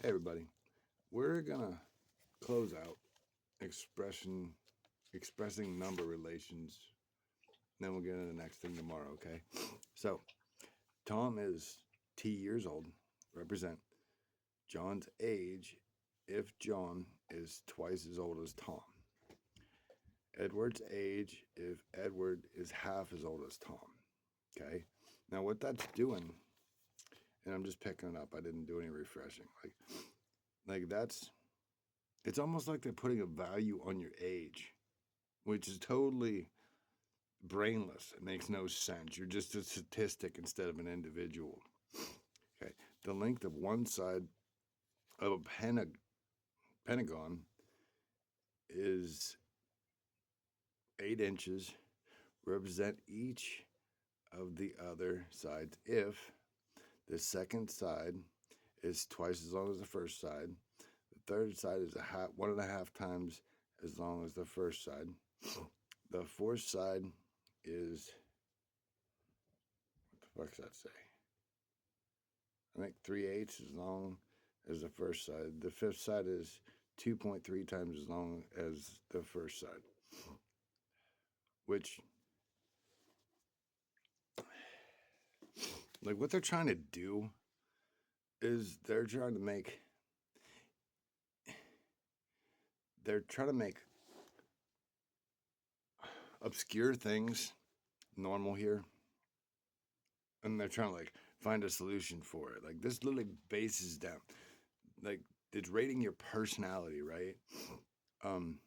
Hey everybody, we're gonna close out expressing number relations. Then we'll get into the next thing tomorrow, okay? So Tom is T years old, represent John's age if John is twice as old as Tom. Edward's age if Edward is half as old as Tom. Okay? Now what that's doing, and I'm just picking it up, I didn't do any refreshing. Like that's it's almost like they're putting a value on your age, which is totally brainless. It makes no sense. You're just a statistic instead of an individual. Okay. The length of one side of a pentagon is 8 inches. Represent each of the other sides if the second side is twice as long as the first side. The third side is 1.5 times as long as the first side. The fourth side is, what the fuck does that say? I think 3/8 as long as the first side. The fifth side is 2.3 times as long as the first side. Which, like, what they're trying to do is they're trying to make obscure things normal here, and they're trying to like find a solution for it. Like this literally bases down, like it's rating your personality, right? Um,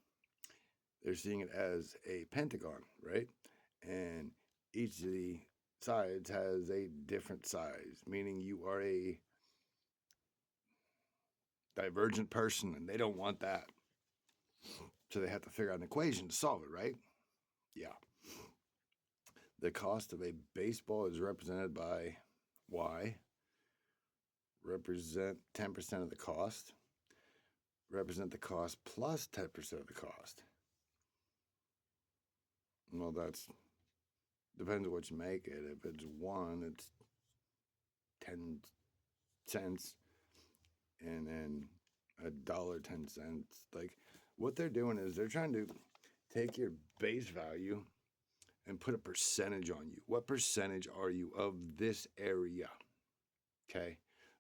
they're seeing it as a pentagon, right? And each of the sides has a different size, meaning you are a divergent person, and they don't want that. So they have to figure out an equation to solve it, right? Yeah. The cost of a baseball is represented by Y. Represent 10% of the cost. Represent the cost plus 10% of the cost. Well, that's depends on what you make it. If it's one, it's 10 cents, and then $1.10. Like what they're doing is they're trying to take your base value and put a percentage on you. What percentage are you of this area? Okay,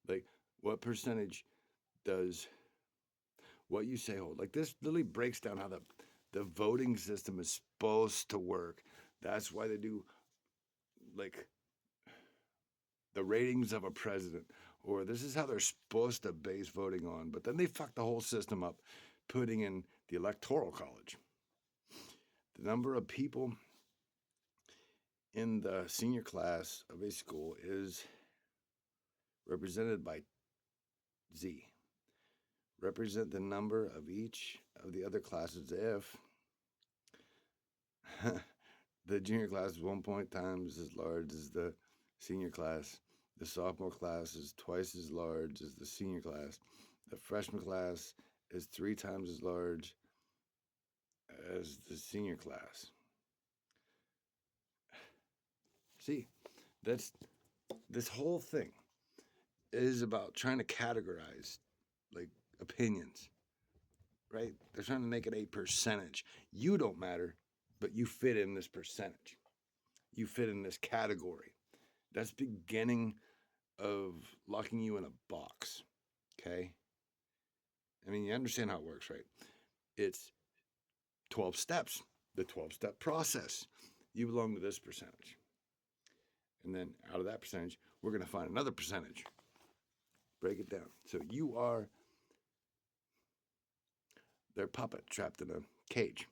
like what percentage does what you say hold? Like this literally breaks down how the voting system is supposed to work. That's why they do like the ratings of a president, or this is how they're supposed to base voting on. But then they fuck the whole system up, putting in the electoral college. The number of people in the senior class of a school is represented by Z. Represent the number of each of the other classes if the junior class is 1 times as large as the senior class. The sophomore class is twice as large as the senior class. The freshman class is 3 times as large as the senior class. See, that's this whole thing is about trying to categorize like opinions, right? They're trying to make it a percentage. You don't matter, but you fit in this percentage. You fit in this category. That's beginning of locking you in a box. Okay? I mean, you understand how it works, right? It's 12 steps, the 12-step process. You belong to this percentage. And then out of that percentage, we're going to find another percentage. Break it down. So you are their puppet trapped in a cage.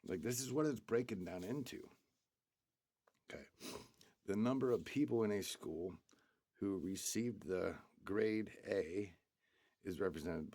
Like this is what it's breaking down into. Okay. The number of people in a school who received the grade A is represented